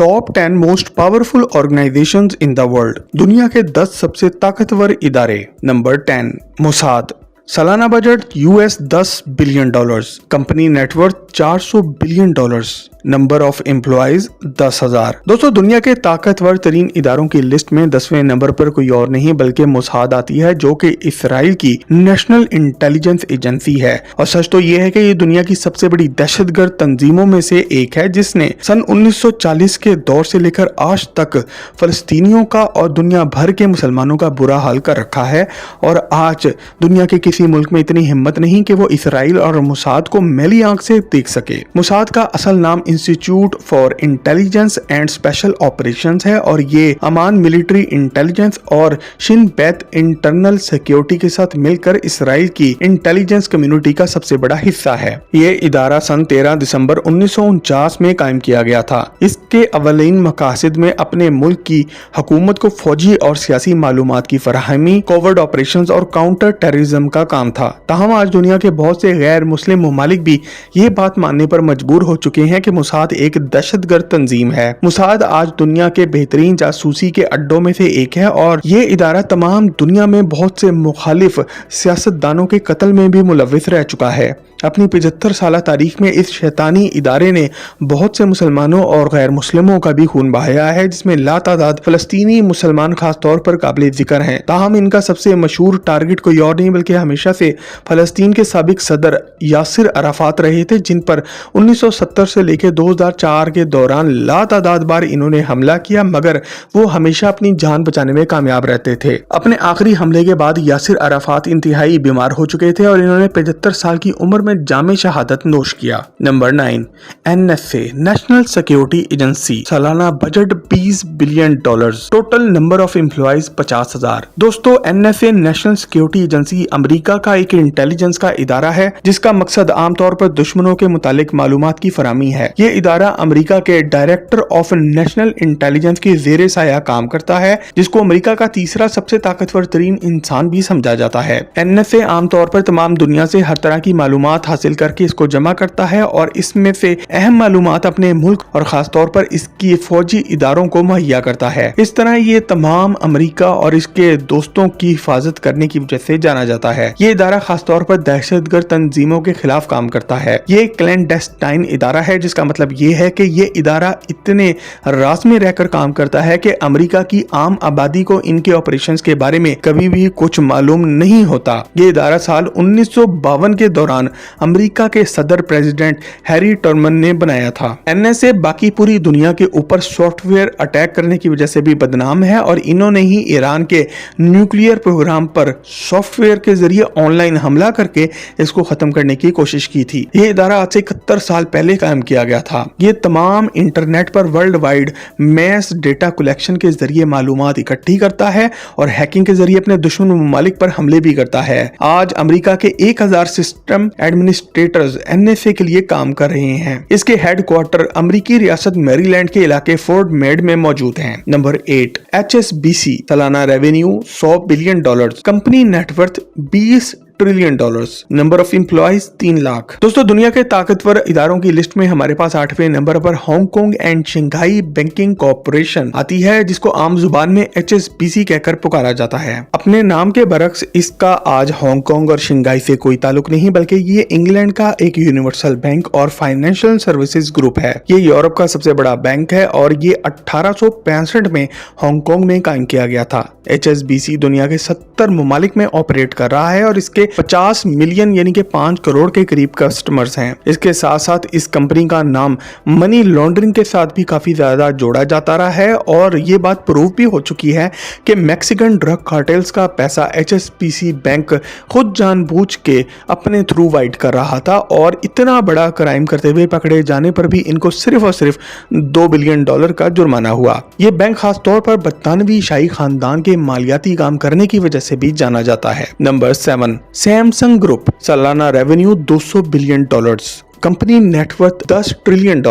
Top 10 most powerful organisations in the world. दुनिया के 10 सबसे ताकतवर इदारे। Number 10 Mossad. सालाना budget US $10 billion, company net $400 billion, number of employees 10,000। दोस्तों, दुनिया के ताकतवर तरीन इदारों की लिस्ट में 10वें नंबर पर कोई और नहीं बल्कि मोसाद आती है, जो कि इसराइल की नेशनल इंटेलिजेंस एजेंसी है। और सच तो ये है कि ये दुनिया की सबसे बड़ी दहशतगर्द तंजीमों में से एक है, जिसने सन 1940 के दौर से लेकर आज तक फलस्तीनियों का और दुनिया भर के मुसलमानों का बुरा हाल कर रखा है। और आज दुनिया के किसी मुल्क में इतनी हिम्मत नहीं कि वो इसराइल और मोसाद को मैली आंख से देख सके। मोसाद का असल नाम institute for intelligence and special operations है और ये अमान मिलिट्री इंटेलिजेंस और शिन बेत इंटरनल सिक्योरिटी के साथ मिलकर इसराइल की इंटेलिजेंस कम्युनिटी का सबसे बड़ा हिस्सा है। ये इदारा सन 13 दिसंबर 1949 में कायम किया गया था। इसके अवलीन मकासद में अपने मुल्क की हुकूमत को फौजी और सियासी मालूमात की फराहमी, कोवर्ट ऑपरेशंस और काउंटर टेररिज्म का काम था। ताहम आज दुनिया के बहुत से गैर मुस्लिम ममालिक भी ये बात मानने पर मजबूर हो चुके हैं कि मोसाद एक दहशतगर्द तंजीम है। मोसाद आज दुनिया के बेहतरीन जासूसी के अड्डों में से एक है और ये इदारा तमाम दुनिया में बहुत से मुखालिफ सियासतदानों के कत्ल में भी मुलव्विस रह चुका है। अपनी 75 साल तारीख में इस शैतानी इदारे ने बहुत से मुसलमानों और गैर मुस्लिमों का भी खून बहाया है, जिसमें लातादाद फलस्तीनी मुसलमान खास तौर पर काबिल जिक्र हैं। ताहम इनका सबसे मशहूर टारगेट कोई और नहीं बल्कि हमेशा से फलस्तीन के साबिक सदर यासिर अराफात रहे थे, जिन पर 1970 से लेकर 2004 के दौरान लातादाद बार इन्होंने हमला किया, मगर वो हमेशा अपनी जान बचाने में कामयाब रहते थे। अपने आखिरी हमले के बाद यासिर अराफात इंतहाई बीमार हो चुके थे और इन्होंने 75 साल की उम्र में जामे शहादत नोश किया। Number 9 NSA national security agency. सालाना budget $20 billion, total number of employees 50,000। दोस्तों, NSA national security agency America का एक इंटेलिजेंस का इदारा है, जिसका मकसद आमतौर पर दुश्मनों के मुतालिक मालूमात की फराहमी है। ये इदारा अमेरिका के डायरेक्टर ऑफ नेशनल इंटेलिजेंस के ज़ेरे साया काम करता है, जिसको अमेरिका का तीसरा सबसे ताकतवर तरीन इंसान भी समझा जाता है। NSA आमतौर पर तमाम दुनिया से हर तरह की मालूमात हासिल करके इसको जमा करता है और इसमें से अहम मालूमात अपने मुल्क और खास तौर पर इसकी फौजी इदारों को मुहैया करता है। इस तरह ये तमाम अमेरिका और इसके दोस्तों की हिफाजत करने की वजह से जाना जाता है। ये इदारा खास तौर पर दहशतगर्द तंजीमों के खिलाफ काम करता है। ये क्लैंडस्टाइन इदारा है, जिसका मतलब ये है कि ये इदारा इतने राज में रहकर काम करता है कि अमेरिका की आम आबादी को इनके ऑपरेशंस के बारे में कभी भी कुछ मालूम नहीं होता। ये इदारा साल 1952 के दौरान अमेरिका के सदर प्रेसिडेंट हैरी ट्रूमन ने बनाया था। NSA बाकी पूरी दुनिया के ऊपर सॉफ्टवेयर अटैक करने की वजह से भी बदनाम है और इन्होंने ही ईरान के न्यूक्लियर प्रोग्राम पर सॉफ्टवेयर के जरिए ऑनलाइन हमला करके इसको खत्म करने की कोशिश की थी। ये इदारा आज से 71 साल पहले कायम किया गया था। ये तमाम इंटरनेट पर world wide mass data collection के जरिए मालूमात इकट्ठी करता है और हैकिंग के जरिए अपने दुश्मन ममालिक पर हमले भी करता है। आज अमेरिका के 1000 सिस्टम एडमिनिस्ट्रेटर्स NSA के लिए काम कर रहे हैं। इसके हेडक्वार्टर अमेरिकी रियासत मैरीलैंड के इलाके फोर्ट मेड में मौजूद हैं। Number 8 HSBC। सालाना revenue $100 billion, company net worth $20 trillion, number of employees 3 lakh. दोस्तों, दुनिया के ताकतवर इदारों की लिस्ट में हमारे पास 8वें नंबर पर Hong Kong and Shanghai banking corporation आती है, जिसको आम जुबान में HSBC कहकर पुकारा जाता है। अपने नाम के बरक्स इसका आज हांगकांग और शंघाई से कोई ताल्लुक नहीं, बल्कि ये इंग्लैंड का एक यूनिवर्सल बैंक और फाइनेंशियल सर्विसेज ग्रुप है। ये यूरोप का सबसे बड़ा बैंक है और ये 1865 में हांगकांग में कायम किया गया था। HSBC दुनिया के 70 ममालिक में ऑपरेट कर रहा है और इसके 50 मिलियन यानी कि 5 करोड़ के करीब कस्टमर्स हैं। इसके साथ साथ इस कंपनी का नाम मनी लॉन्ड्रिंग के साथ भी काफी ज्यादा जोड़ा जाता रहा है और ये बात प्रूव भी हो चुकी है कि मैक्सिकन ड्रग कार्टेल्स का पैसा HSBC बैंक खुद जानबूझ के अपने थ्रू वाइट कर रहा था और इतना बड़ा क्राइम करते हुए पकड़े जाने पर भी इनको सिर्फ और सिर्फ $2 बिलियन का जुर्माना हुआ। ये बैंक खास तौर पर बरतानवी शाही खानदान के मालियाती काम करने की वजह से भी जाना जाता है। Number 7 Samsung group. सालाना revenue $200 billion, company net $10 trillion,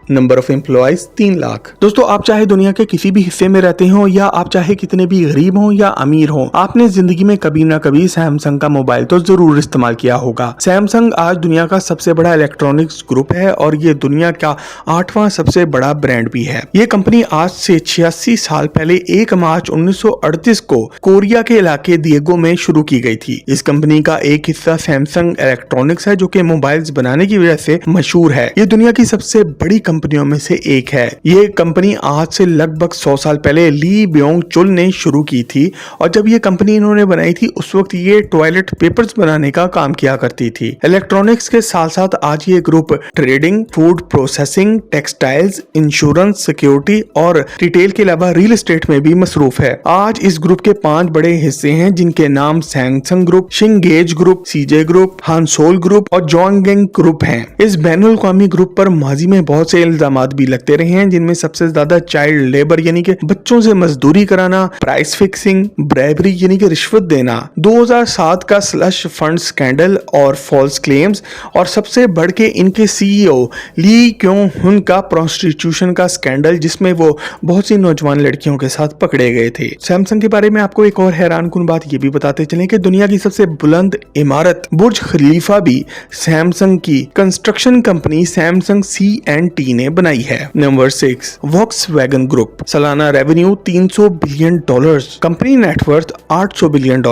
number of employees 3 lakh. दोस्तों आप चाहे दुनिया के किसी भी हिस्से में रहते हो या आप चाहे कितने भी गरीब हो या अमीर हो, आपने जिंदगी में कभी ना कभी सैमसंग का मोबाइल तो जरूर इस्तेमाल किया होगा। सैमसंग आज दुनिया का सबसे बड़ा इलेक्ट्रॉनिक्स ग्रुप है और ये दुनिया का 8वां सबसे बड़ा ब्रांड भी है। ये कंपनी आज से 86 साल पहले 1 मार्च 1938 को कोरिया के इलाके दिएगो में शुरू की गई थी। इस कंपनी का एक हिस्सा सैमसंग इलेक्ट्रॉनिक्स है जो कि मोबाइल्स बनाने की वजह से मशहूर है। ये दुनिया की सबसे बड़ी कंपनियों में से एक है। ये कंपनी आज से लगभग 100 साल पहले ली ब्योंग चुल ने शुरू की थी और जब ये कंपनी इन्होंने बनाई थी उस वक्त ये टॉयलेट पेपर्स बनाने का काम किया करती थी। इलेक्ट्रॉनिक्स के साथ साथ आज ये group trading, food processing, textiles, insurance, security और रिटेल के अलावा रियल एस्टेट में भी मसरूफ है। आज इस ग्रुप के 5 बड़े हिस्से हैं जिनके नाम सैमसंग ग्रुप, शिंगेज ग्रुप, सीजे ग्रुप, हानसोल ग्रुप और जोंगगेंग ग्रुप हैं। इस बैनुल अक़वामी ग्रुप पर माजी में बहुत से इल्जामात भी लगते रहे हैं जिनमें सबसे ज्यादा चाइल्ड लेबर यानी कि बच्चों से मजदूरी कराना, प्राइस फिक्सिंग, ब्राइबरी यानी कि रिश्वत देना, 2007 का स्लश फंड स्कैंडल और फॉल्स क्लेम्स और सबसे बढ़ के इनके सीईओ ली क्यों हुन का प्रोस्टिट्यूशन का स्कैंडल जिसमें वो बहुत सी नौजवान लड़कियों के साथ पकड़े गए थे। सैमसंग के बारे में आपको एक और हैरानकुन बात ये भी बताते चलें कि दुनिया की सबसे बुलंद इमारत बुर्ज खलीफा भी सैमसंग की कंस्ट्रक्शन कंपनी सैमसंग C&T ने बनाई है। नंबर 6, वॉक्सवैगन ग्रुप, सालाना revenue $300 billion, company net worth $800 billion,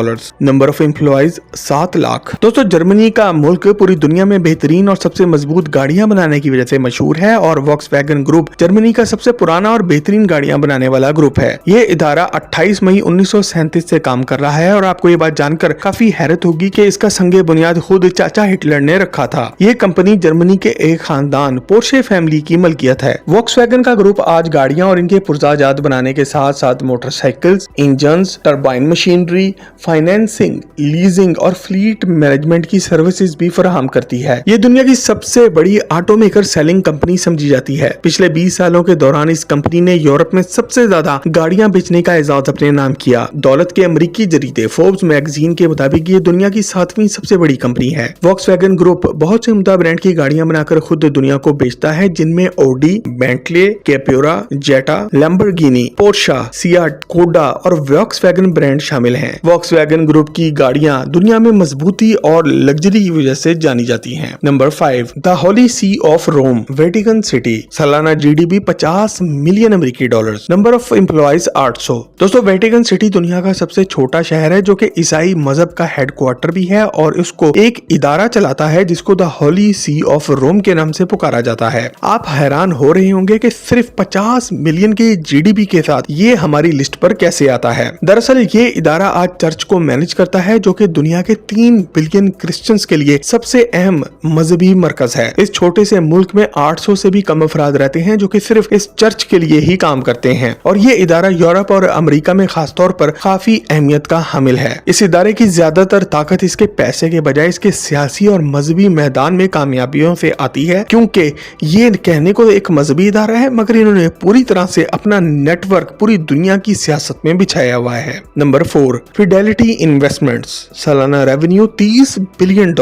number of employees 7 lakh. दोस्तों जर्मनी का मुल्क पूरी दुनिया में बेहतरीन और सबसे मजबूत गाड़ियां बनाने की वजह से मशहूर है और वॉक्सवैगन ग्रुप जर्मनी का सबसे पुराना और बेहतरीन गाड़ियां बनाने वाला ग्रुप है। ये इदारा 28 मई 1937 से काम कर रहा है और आपको ये बात जानकर काफी हैरत होगी कि इसका संगे बुनियाद खुद चाचा हिटलर ने रखा था। ये कंपनी जर्मनी के एक खानदान पोर्शे फैमिली की मलकियत है। वॉक्सवैगन का ग्रुप आज गाड़ियां और इनके पुर्जाजात बनाने के साथ साथ motorcycles, engines, turbine machinery, financing, leasing और फ्लीट मैनेजमेंट की सर्विसेज भी फराहम करती है। ये दुनिया की सबसे बड़ी ऑटोमेकर सेलिंग कंपनी समझी जाती है। पिछले 20 सालों के दौरान इस कंपनी ने यूरोप में सबसे ज्यादा गाड़ियां बेचने का एजाज अपने नाम किया। दौलत के अमेरिकी जरीदे फोर्ब्स मैगजीन के मुताबिक ये दुनिया की 7वीं सबसे बड़ी कंपनी है। वॉक्सवैगन ग्रुप बहुत से उम्दा ब्रांड की गाड़ियां बनाकर खुद दुनिया को बेचता है जिनमें ऑडी, बेंटले, कैपियोरा, जेटा, लैम्बोर्गिनी, पोर्शा, सियाट, कोडा और वॉक्सवैगन ब्रांड शामिल हैं। वॉक्सवैगन ग्रुप की गाड़ियां दुनिया में मजबूती और लग्जरी की वजह से जानी जाती हैं। Number 5, the holy see of Rome, Vatican city, सालाना जीडीपी $50 मिलियन अमेरिकी। Number of employees 800। दोस्तों वेटिकन सिटी दुनिया का सबसे छोटा शहर है जो कि ईसाई मजहब का हेडक्वार्टर भी है और उसको एक इदारा चलाता है जिसको the holy see of Rome के नाम से पुकारा जाता है। आप हैरान हो रहे होंगे कि सिर्फ 50 मिलियन के जीडीपी के साथ ये हमारी लिस्ट पर कैसे आता है। दरअसल ये इदारा आज चर्च को मैनेज करता है जो कि दुनिया के 3 बिलियन क्रिश्चियंस के लिए सबसे अहम मजहबी मरकज है। इस छोटे से मुल्क में 800 से भी कम अफराद रहते हैं जो कि सिर्फ इस चर्च के लिए ही काम करते हैं और ये इदारा यूरोप और अमेरिका में खास तौर पर काफी अहमियत का हामिल है। इस इदारे की ज्यादातर ताकत इसके पैसे के बजाय इसके सियासी और मजहबी मैदान में कामयाबियों से आती है क्योंकि ये कहने को एक मजहबी इदारा है मगर इन्होंने पूरी तरह से अपना नेटवर्क पूरी दुनिया की सियासत में बिछाया हुआ है। नंबर 4, फिडेलिटी इन्वेस्टमेंट्स, सालाना revenue $30 billion,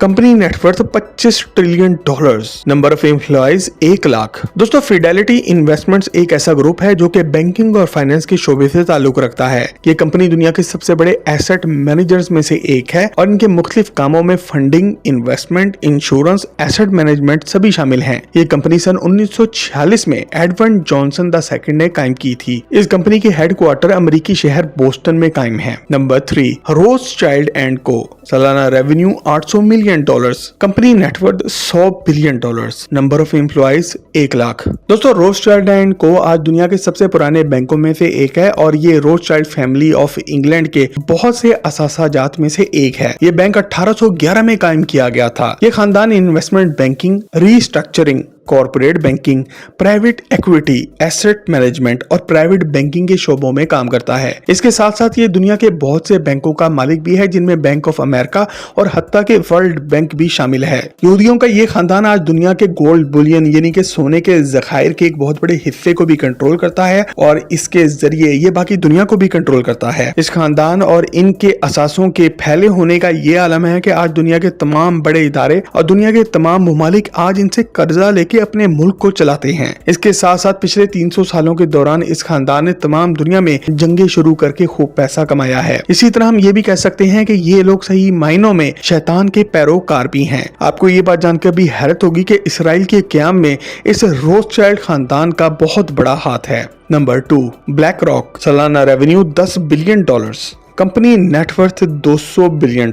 company net worth $25 trillion, number of employees 1 lakh. दोस्तों फिडेलिटी इन्वेस्टमेंट्स एक ऐसा ग्रुप है जो कि बैंकिंग और फाइनेंस के शोबे से ताल्लुक रखता है। ये कंपनी दुनिया के सबसे बड़े एसेट मैनेजर्स में से एक है और इनके मुख्तलिफ कामों में funding, investment, insurance, asset management सभी शामिल हैं। ये कंपनी सन 1946 में एडवर्ड जॉनसन II ने कायम की थी। इस कंपनी के हेडक्वार्टर अमेरिकी शहर बोस्टन में कायम है। नंबर 3, रोथस्चाइल्ड एंड को, सालाना revenue $800 million, company net worth $100 billion, number of employees 1 lakh. दोस्तों रोथस्चाइल्ड एंड को आज दुनिया के सबसे पुराने बैंकों में से एक है और ये रोथस्चाइल्ड फैमिली ऑफ इंग्लैंड के बहुत से असासाजात में से एक है। ये बैंक 1811 में कायम किया गया था। ये खानदान investment banking, restructuring, corporate banking, private equity, asset management और प्राइवेट बैंकिंग के शोबों में काम करता है। इसके साथ साथ ये दुनिया के बहुत से बैंकों का मालिक भी है जिनमें बैंक ऑफ अमेरिका और हत्ता के वर्ल्ड बैंक भी शामिल है। यहूदियों का ये खानदान आज दुनिया के गोल्ड बुलियन यानी कि सोने के जखायर के एक बहुत बड़े हिस्से को भी कंट्रोल करता है और इसके जरिए ये बाकी दुनिया को भी कंट्रोल करता है। इस खानदान और इनके असासों के फैले होने का ये आलम है कि आज दुनिया के तमाम बड़े इदारे और दुनिया के तमाम मुमालिक आज इनसे कर्जा लेके ये अपने मुल्क को चलाते हैं। इसके साथ साथ पिछले 300 सालों के दौरान इस खानदान ने तमाम दुनिया में जंगें शुरू करके खूब पैसा कमाया है। इसी तरह हम ये भी कह सकते हैं कि ये लोग सही मायनों में शैतान के पैरोकार भी हैं। आपको ये बात जानकर भी हैरत होगी कि इसराइल के क़याम में इस रोथशाइल्ड खानदान का बहुत बड़ा हाथ है। नंबर 2, ब्लैक रॉक, सालाना revenue $10 billion, company net worth $200 billion,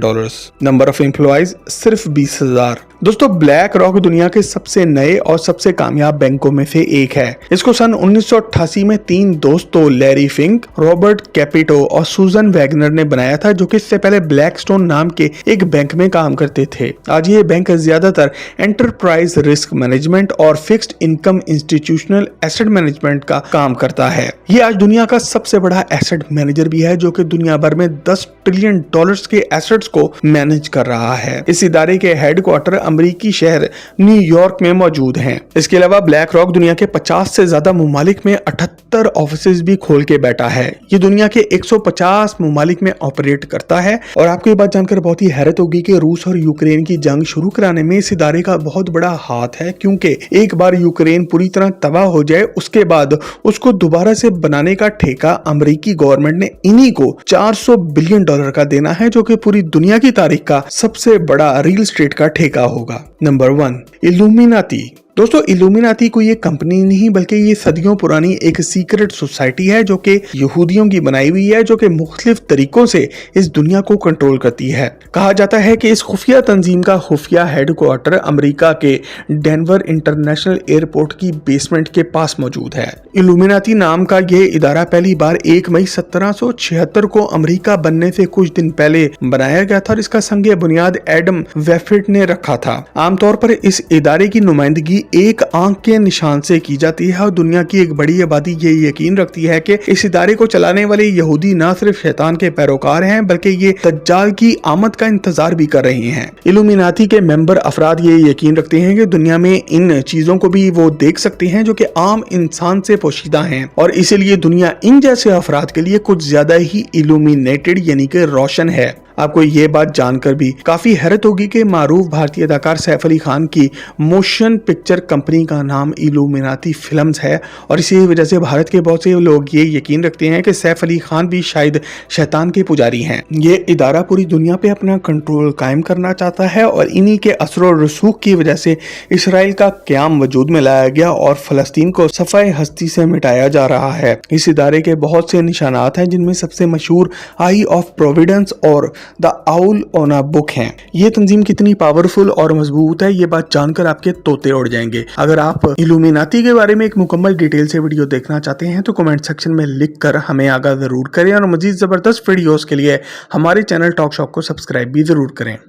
number of employees सिर्फ 20,000। दोस्तों, ब्लैक रॉक दुनिया के सबसे नए और सबसे कामयाब बैंकों में से एक है। इसको सन 1988 में 3 दोस्तों लैरी फिंक, रॉबर्ट कैपिटो और सुजन वैगनर ने बनाया था, जो कि इससे पहले ब्लैकस्टोन नाम के एक बैंक में काम करते थे। आज ये बैंक ज्यादातर एंटरप्राइज रिस्क मैनेजमेंट और fixed income institutional asset management का काम करता है। ये आज दुनिया का सबसे बड़ा एसेट मैनेजर भी है, जो कि दुनिया भर में $10 ट्रिलियन के एसेट्स को मैनेज कर रहा है। इस इदारे के हेडक्वार्टर अमेरिकी शहर न्यूयॉर्क में मौजूद हैं। इसके अलावा ब्लैक रॉक दुनिया के 50 से ज्यादा मुमालिक में 78 ऑफिसेज भी खोल के बैठा है। ये दुनिया के 150 मुमालिक में ऑपरेट करता है। और आपको ये बात जानकर बहुत ही हैरत होगी कि रूस और यूक्रेन की जंग शुरू कराने में इस इदारे का बहुत बड़ा हाथ है, क्योंकि एक बार यूक्रेन पूरी तरह तबाह हो जाए, उसके बाद उसको दोबारा से बनाने का ठेका अमेरिकी गवर्नमेंट ने इन्हीं को $400 बिलियन का देना है, जो कि पूरी दुनिया की तारीख का सबसे बड़ा रियल एस्टेट का ठेका होगा। Number 1, Illuminati. दोस्तों, इल्यूमिनाती कोई एक कंपनी नहीं, बल्कि ये सदियों पुरानी एक सीक्रेट सोसाइटी है, जो कि यहूदियों की बनाई हुई है, जो कि मुख्तलिफ तरीकों से इस दुनिया को कंट्रोल करती है। कहा जाता है कि इस खुफिया तंजीम का खुफिया हेडक्वार्टर अमेरिका के डेनवर इंटरनेशनल एयरपोर्ट की बेसमेंट के पास मौजूद है। इल्यूमिनाती नाम का ये इदारा पहली बार 1 मई 1776 को अमेरिका बनने से कुछ दिन पहले बनाया गया था और इसका संग बुनियाद एडम वेफिट ने रखा था। आमतौर पर इस इदारे की नुमाइंदगी एक आंख के निशान से की जाती है और दुनिया की एक बड़ी आबादी ये यकीन रखती है कि इस इदारे को चलाने वाले यहूदी न सिर्फ शैतान के पैरोकार हैं, बल्कि ये दज्जाल की आमद का इंतजार भी कर रहे हैं। इल्यूमिनाती के मेंबर अफराद ये यकीन रखते हैं कि दुनिया में इन चीजों को भी वो देख सकते हैं जो कि आम इंसान से पोशीदा हैं, और इसीलिए दुनिया इन जैसे अफराद के लिए कुछ ज्यादा ही इल्यूमिनेटेड यानी कि रोशन है। आपको ये बात जानकर भी काफी हैरत होगी कि मारूफ भारतीय अदाकार सैफ अली खान की मोशन पिक्चर कंपनी का नाम इल्यूमिनाती फिल्म्स है, और इसी वजह से भारत के बहुत से लोग ये यकीन रखते हैं कि सैफ अली खान भी शायद शैतान के पुजारी हैं। ये इदारा पूरी दुनिया पे अपना कंट्रोल कायम करना चाहता है और इन्हीं के असर और रसूख की वजह से इसराइल का क़याम वजूद में लाया गया और फलस्तीन को सफाई हस्ती से मिटाया जा रहा है। इस इदारे के बहुत से निशानात हैं, जिनमें सबसे मशहूर आई ऑफ प्रोविडेंस और the owl on a book हैं। ये तंजीम कितनी पावरफुल और मजबूत है, ये बात जानकर आपके तोते उड़ जाएंगे। अगर आप इल्यूमिनाती के बारे में एक मुकम्मल डिटेल से वीडियो देखना चाहते हैं तो कमेंट सेक्शन में लिख कर हमें आगाह जरूर करें, और मजीद जबरदस्त वीडियोस के लिए हमारे चैनल टॉक शॉप को सब्सक्राइब भी जरूर करें।